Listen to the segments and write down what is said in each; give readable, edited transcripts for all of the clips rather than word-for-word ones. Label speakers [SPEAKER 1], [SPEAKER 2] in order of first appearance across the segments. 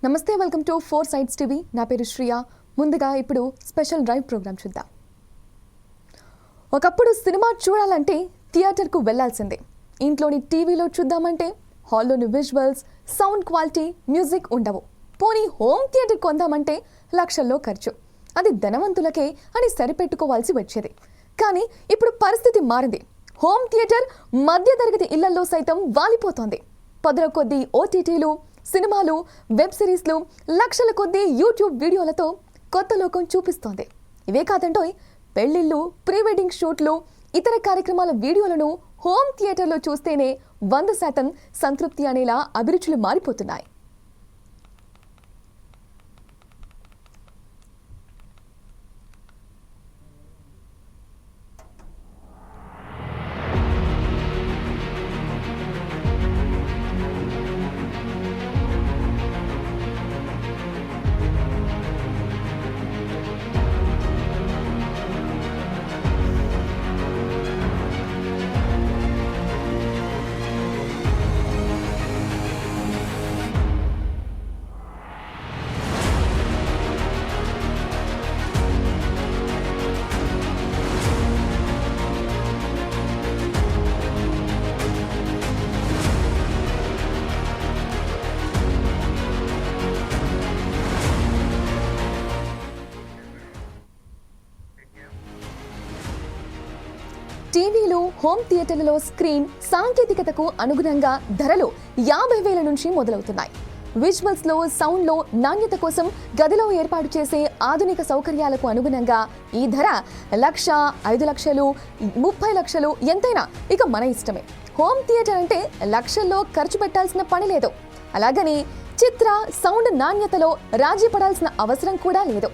[SPEAKER 1] నమస్తే, welcome to 4 sides TV. నా పేరు శ్రియ. ముందుగా ఇప్పుడు స్పెషల్ డ్రైవ్ ప్రోగ్రామ్ చూద్దాం. ఒకప్పుడు సినిమా చూడాలంటే థియేటర్కు వెళ్లాల్సిందే. ఇంట్లోని టీవీలో చూద్దామంటే హాల్లోని విజువల్స్, సౌండ్ క్వాలిటీ, మ్యూజిక్ ఉండవు. పోనీ హోమ్ థియేటర్ కొందామంటే లక్షల్లో ఖర్చు. అది ధనవంతులకే అని సరిపెట్టుకోవాల్సి వచ్చేది. కానీ ఇప్పుడు పరిస్థితి మారింది. హోమ్ థియేటర్ మధ్యతరగతి ఇళ్లలో సైతం వాలిపోతోంది. పదుల కొద్దీ ఓటీటీలు, సినిమాలు, వెబ్ సిరీస్లు, లక్షల కొద్దీ యూట్యూబ్ వీడియోలతో కొత్త లోకం చూపిస్తోంది. ఇవే కాదంటోయ్, పెళ్లిళ్ళు, ప్రీ వెడ్డింగ్ షూట్లు, ఇతర కార్యక్రమాల వీడియోలను హోమ్ థియేటర్లో చూస్తేనే 100% సంతృప్తి అనేలా అభిరుచులు మారిపోతున్నాయి. టీవీలు, హోమ్ థియేటర్లలో స్క్రీన్ సాంకేతికతకు అనుగుణంగా ధరలు 50,000 నుంచి మొదలవుతున్నాయి. విజువల్స్లో, సౌండ్లో నాణ్యత కోసం గదిలో ఏర్పాటు చేసే ఆధునిక సౌకర్యాలకు అనుగుణంగా ఈ ధర 1,00,000, 5,00,000, 30 లక్షలు ఎంతైనా ఇక మన ఇష్టమే. హోమ్ థియేటర్ అంటే లక్షల్లో ఖర్చు పెట్టాల్సిన పని లేదు. అలాగని చిత్ర, సౌండ్ నాణ్యతలో రాజీ పడాల్సిన అవసరం కూడా లేదు.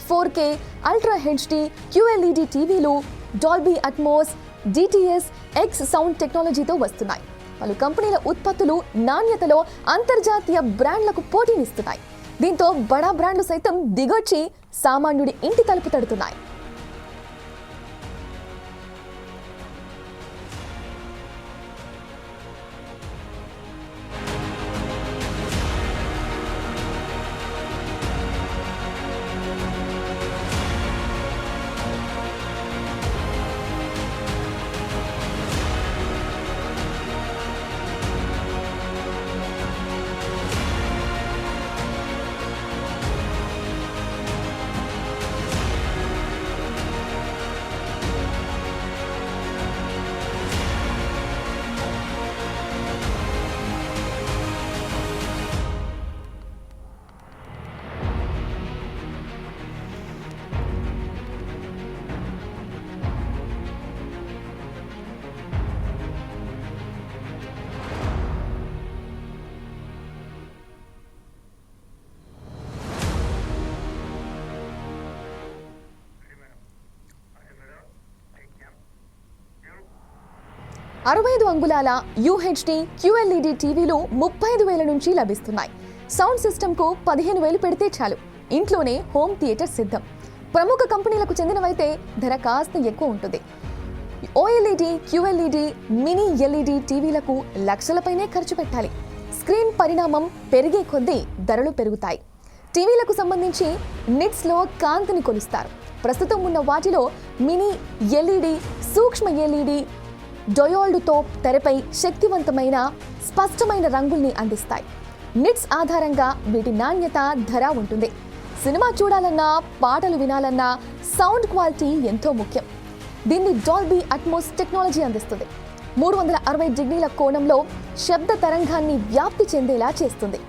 [SPEAKER 1] 4K, అల్ట్రా హెచ్డి, QLED టీవీలు, Dolby Atmos, DTS, X sound టెక్నాలజీతో వస్తున్నాయి. పలు కంపెనీల ఉత్పత్తులు నాణ్యతలో అంతర్జాతీయ బ్రాండ్లకు పోటీనిస్తున్నాయి. దీంతో బడా బ్రాండ్లు సైతం దిగొచ్చి సామాన్యుడి ఇంటి తలుపు తడుతున్నాయి. అరవై అంగుళాల UHD, QLED టీవీలు 35,000 నుంచి లభిస్తున్నాయి. సౌండ్ సిస్టమ్కు 15,000 పెడితే చాలు, ఇంట్లోనే హోమ్ థియేటర్ సిద్ధం. ప్రముఖ కంపెనీలకు చెందినవైతే ధర కాస్త ఎక్కువ ఉంటుంది. OLED, QLED, మినీ LED టీవీలకు లక్షలపైనే ఖర్చు పెట్టాలి. స్క్రీన్ పరిణామం పెరిగే కొద్దీ ధరలు పెరుగుతాయి. టీవీలకు సంబంధించి నిట్స్లో కాంతిని కొలుస్తారు. ప్రస్తుతం ఉన్న వాటిలో మినీ LED, సూక్ష్మ LED, డయోల్డ్తో తెరపై శక్తివంతమైన, స్పష్టమైన రంగుల్ని అందిస్తాయి. నిట్స్ ఆధారంగా వీటి నాణ్యత, ధర ఉంటుంది. సినిమా చూడాలన్నా, పాటలు వినాలన్నా సౌండ్ క్వాలిటీ ఎంతో ముఖ్యం. దీన్ని డాల్బీ అట్మోస్ టెక్నాలజీ అందిస్తుంది. 360 డిగ్రీల కోణంలో శబ్ద తరంగాన్ని వ్యాప్తి చెందేలా చేస్తుంది.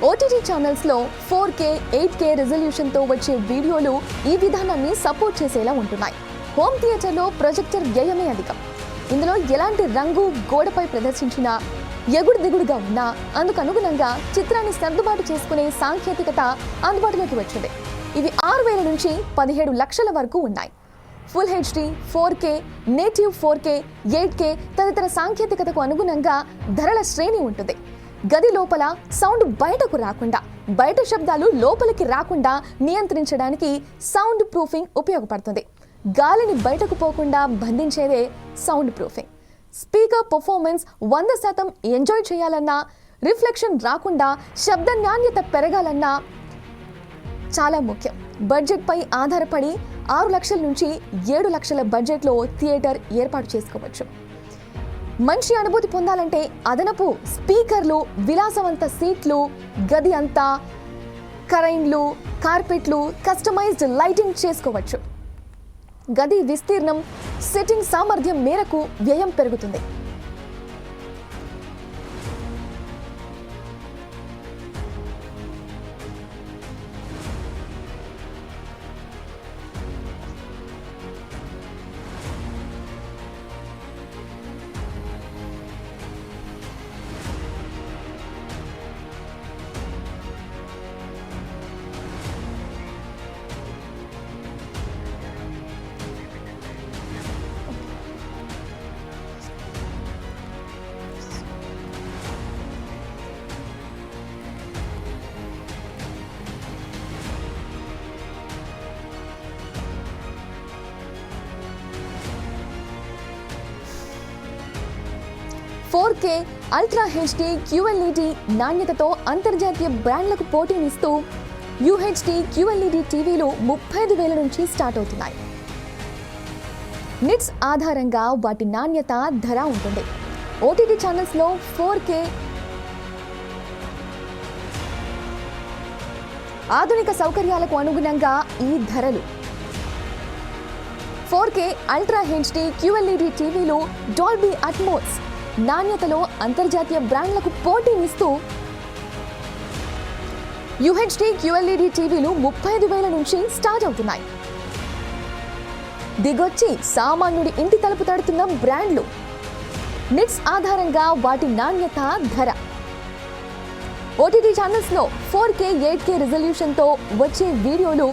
[SPEAKER 1] ఓటీటీ ఛానల్స్లో 4K, 8K రెజల్యూషన్తో వచ్చే వీడియోలు ఈ విధానాన్ని సపోర్ట్ చేసేలా ఉంటున్నాయి. హోమ్ థియేటర్లో ప్రొజెక్టర్ వ్యయమే అధికం. ఇందులో ఎలాంటి రంగు గోడపై ప్రదర్శించినా ఎగుడు దిగుడుగా ఉన్నా అందుకు అనుగుణంగా చిత్రాన్ని సర్దుబాటు చేసుకునే సాంకేతికత అందుబాటులోకి వచ్చింది. ఇవి 6,000 నుంచి 17 లక్షల వరకు ఉన్నాయి. Full HD, 4K, native 4K, 8K తదితర సాంకేతికతకు అనుగుణంగా ధరల శ్రేణి ఉంటుంది. గది లోపల సౌండ్ బయటకు రాకుండా, బయట శబ్దాలు లోపలికి రాకుండా నియంత్రించడానికి సౌండ్ ప్రూఫింగ్ ఉపయోగపడుతుంది. గాలిని బయటకు పోకుండా బంధించేదే sound proofing. Speaker performance 100% enjoy చేయాలన్నా, రిఫ్లెక్షన్ రాకుండా శబ్ద నాణ్యత పెరగాలన్నా చాలా ముఖ్యం. బడ్జెట్పై ఆధారపడి 6 లక్షల నుంచి 7 లక్షల బడ్జెట్లో థియేటర్ ఏర్పాటు చేసుకోవచ్చు. మంచి అనుభూతి పొందాలంటే అదనపు స్పీకర్లు, విలాసవంత సీట్లు, గది అంతా కరైన్లు, కార్పెట్లు, కస్టమైజ్డ్ లైటింగ్ చేసుకోవచ్చు. గది విస్తీర్ణం, సెట్టింగ్ సామర్థ్యం మేరకు వ్యయం పెరుగుతుంది. "4K, అల్ట్రా హెచ్డి, QLED నాణ్యతతో అంతర్జాతీయ బ్రాండ్లకు పోటీనిస్తూ UHD, QLED టీవీలు 35,000 నుంచి స్టార్ట్ అవుతున్నాయి. నిట్స్ ఆధారంగా వాటి నాణ్యత, ధర ఉంటుంది. ఓటీటీ ఛానల్స్లో 4K ఆధునిక సౌకర్యాలకు అనుగుణంగా ఈ ధరలు. 4K, అల్ట్రా హెచ్డి, QLED టీవీలు డాల్బీ అట్మోస్ నాణ్యతలో అంతర్జాతీయ బ్రాండ్లకు పోటీనిస్తూ UHD, QLED టీవీలు 35,000 నుంచి స్టార్ట్ అవుతున్నాయి. దిగొచ్చి సామాన్యుడి ఇంటి తలుపు తడుతున్న బ్రాండ్లు. నిట్స్ ఆధారంగా వాటి నాణ్యత, ధర. ఓటీటీ ఛానల్స్లో 4K, 8K రెజల్యూషన్తో వచ్చే వీడియోలు,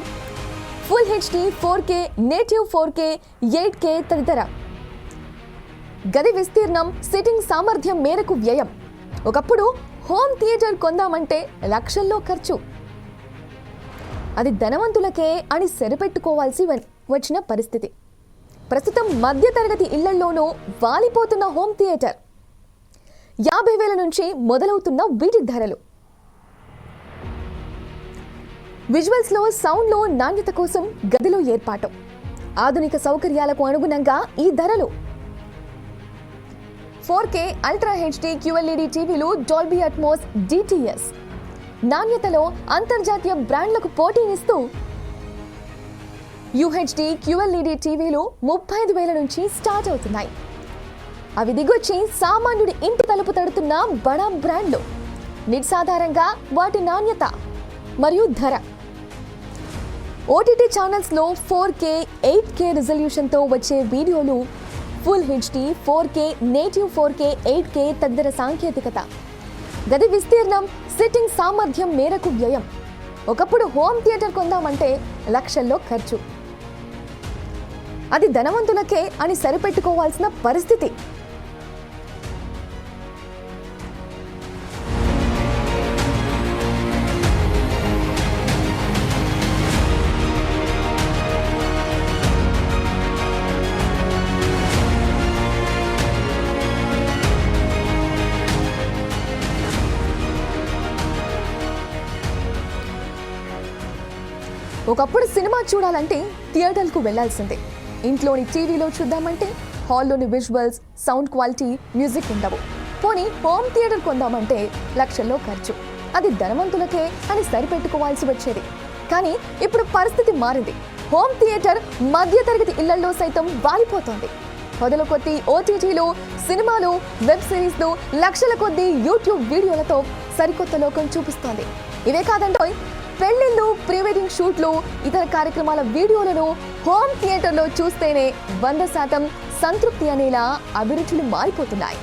[SPEAKER 1] full HD, 4K, native 4K, 8K తదితర. గది విస్తీర్ణం, సిట్టింగ్ సామర్థ్యం మేరకు వ్యయం. ఒకప్పుడు హోమ్ థియేటర్ కొందామంటే లక్షల్లో ఖర్చు. అది ధనవంతులకే అని సరిపెట్టుకోవాల్సి వచ్చిన పరిస్థితి. ప్రస్తుతం మధ్యతరగతి ఇళ్లలోనూ వాలిపోతున్న హోమ్ థియేటర్. 50,000 నుంచి మొదలవుతున్న వీటి ధరలు. విజువల్స్లో, సౌండ్లో నాణ్యత కోసం గదిలో ఏర్పాటు, ఆధునిక సౌకర్యాలకు అనుగుణంగా ఈ ధరలు. 4K, అల్ట్రా హెచ్డి, QLED టీవీలు డాల్బీ అట్మోస్ DTS నాణ్యతలో అంతర్జాతీయ బ్రాండ్లకు పోటీనిస్తూ UHD, QLED టీవీలు 35,000 నుంచి స్టార్ట్ అవుతున్నాయి. అవి దిగొచ్చి సామాన్యుడి ఇంటి తలుపు తడుతున్న బడా బ్రాండ్లు. నిట్స్ ఆధారంగా వాటి నాణ్యత మరియు ధర. ఓటీటీ ఛానల్స్లో 4K, 8K రెజల్యూషన్తో వచ్చే వీడియోలు, full HD, 4K, native 4K, 8K తదితర సాంకేతికత. గది విస్తీర్ణం, సిట్టింగ్ సామర్థ్యం మేరకు వ్యయం. ఒకప్పుడు హోమ్ థియేటర్ కొందామంటే లక్షల్లో ఖర్చు. అది ధనవంతులకే అని సరిపెట్టుకోవాల్సిన పరిస్థితి. ఒకప్పుడు సినిమా చూడాలంటే థియేటర్కు వెళ్లాల్సిందే. ఇంట్లోని టీవీలో చూద్దామంటే హాల్లోని విజువల్స్, సౌండ్ క్వాలిటీ, మ్యూజిక్ ఉండవు. పోనీ హోమ్ థియేటర్ కొందామంటే లక్షల్లో ఖర్చు. అది ధనవంతులకే అని సరిపెట్టుకోవాల్సి వచ్చేది. కానీ ఇప్పుడు పరిస్థితి మారింది. హోమ్ థియేటర్ మధ్యతరగతి ఇళ్లలో సైతం వాలిపోతోంది. మొదల కొద్దీ ఓటీటీలు, సినిమాలు, వెబ్ సిరీస్లు, లక్షల కొద్దీ యూట్యూబ్ వీడియోలతో సరికొత్త లోకం చూపిస్తోంది. ఇవే కాదంటే పెళ్లిళ్ళు, ప్రీ వెడ్డింగ్ షూట్లు, ఇతర కార్యక్రమాల వీడియోలను హోమ్ థియేటర్లో చూస్తేనే 100% సంతృప్తి అనేలా అభిరుచులు మారిపోతున్నాయి.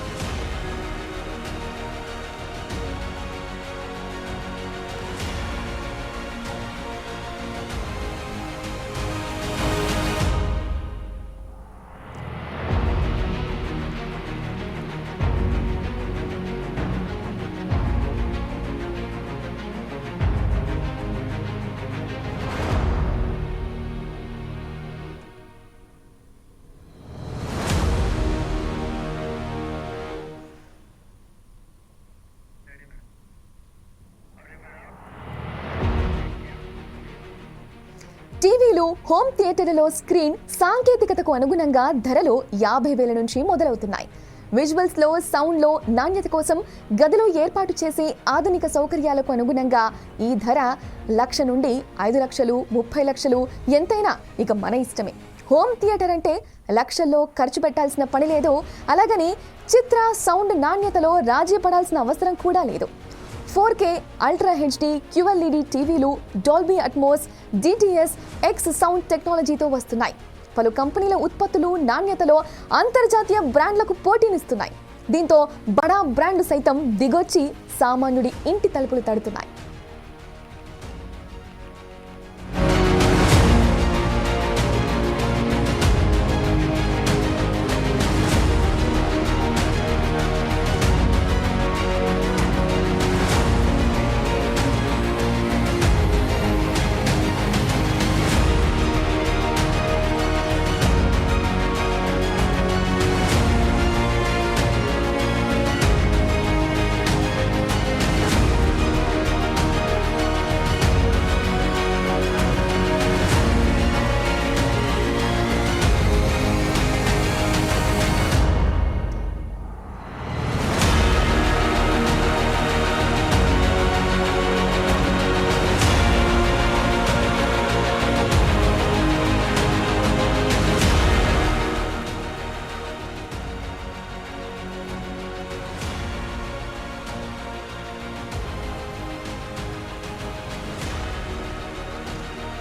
[SPEAKER 1] టీవీలు, హోమ్ థియేటర్లలో స్క్రీన్ సాంకేతికతకు అనుగుణంగా ధరలు 50,000 నుంచి మొదలవుతున్నాయి. విజువల్స్ లో, సౌండ్ లో నాణ్యత కోసం గదిలో ఏర్పాటు చేసే ఆధునిక సౌకర్యాలకు అనుగుణంగా ఈ ధర 1,00,000 నుండి 5 లక్షలు, 30 లక్షలు ఎంతైనా ఇక మన ఇష్టమే. హోమ్ థియేటర్ అంటే లక్షల్లో ఖర్చు పెట్టాల్సిన పని లేదు. అలాగని చిత్ర, సౌండ్ నాణ్యతలో రాజీ పడాల్సిన అవసరం కూడా లేదు. 4K, అల్ట్రా హెచ్డి, QLED టీవీలు Dolby Atmos, DTS, X sound టెక్నాలజీతో వస్తున్నాయి. పలు కంపెనీల ఉత్పత్తులు నాణ్యతలో అంతర్జాతీయ బ్రాండ్లకు పోటీనిస్తున్నాయి. దీంతో బడా బ్రాండ్ సైతం దిగొచ్చి సామాన్యుడి ఇంటి తలుపులు తడుతున్నాయి.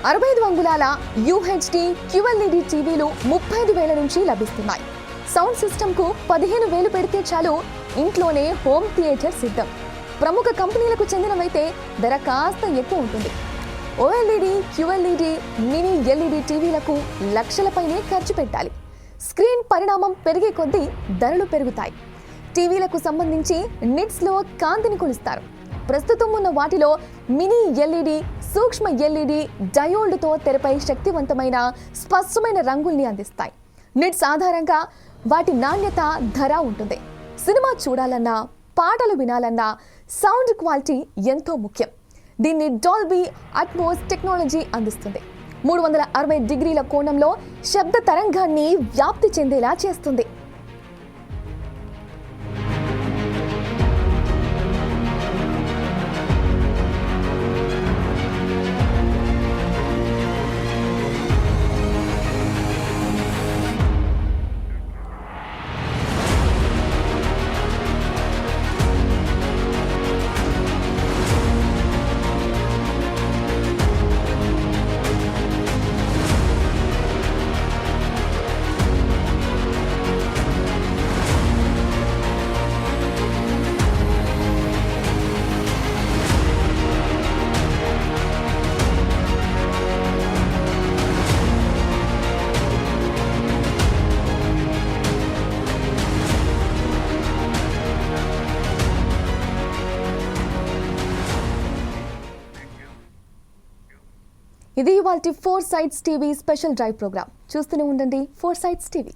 [SPEAKER 1] అరవై అంగుళాల UHD QLED టీవీలు 35,000 నుంచి లభిస్తున్నాయి. సౌండ్ సిస్టమ్కు 15,000 పెడితే చాలు, ఇంట్లోనే హోమ్ థియేటర్ సిద్ధం. ప్రముఖ కంపెనీలకు చెందినవైతే ధర కాస్త ఎక్కువ ఉంటుంది. OLED, QLED, మినీ LED టీవీలకు లక్షలపైనే ఖర్చు పెట్టాలి. స్క్రీన్ పరిణామం పెరిగే కొద్దీ ధరలు పెరుగుతాయి. టీవీలకు సంబంధించి నిట్స్లో కాంతిని కొలుస్తారు. ప్రస్తుతం ఉన్న వాటిలో మినీ LED, సూక్ష్మ LED, డయోల్డ్తో తెరపై శక్తివంతమైన స్పష్టమైన రంగుల్ని అందిస్తాయి. నిట్స్ ఆధారంగా వాటి నాణ్యత, ధర ఉంటుంది. సినిమా చూడాలన్నా, పాటలు వినాలన్నా సౌండ్ క్వాలిటీ ఎంతో ముఖ్యం. దీన్ని డాల్బీ అట్మోస్ టెక్నాలజీ అందిస్తుంది. 360 డిగ్రీల కోణంలో శబ్ద తరంగాన్ని వ్యాప్తి చెందేలా చేస్తుంది. ఇది ఇవాల్టి 4 Sides TV special drive program. చూస్తూనే ఉండండి 4 Sides TV.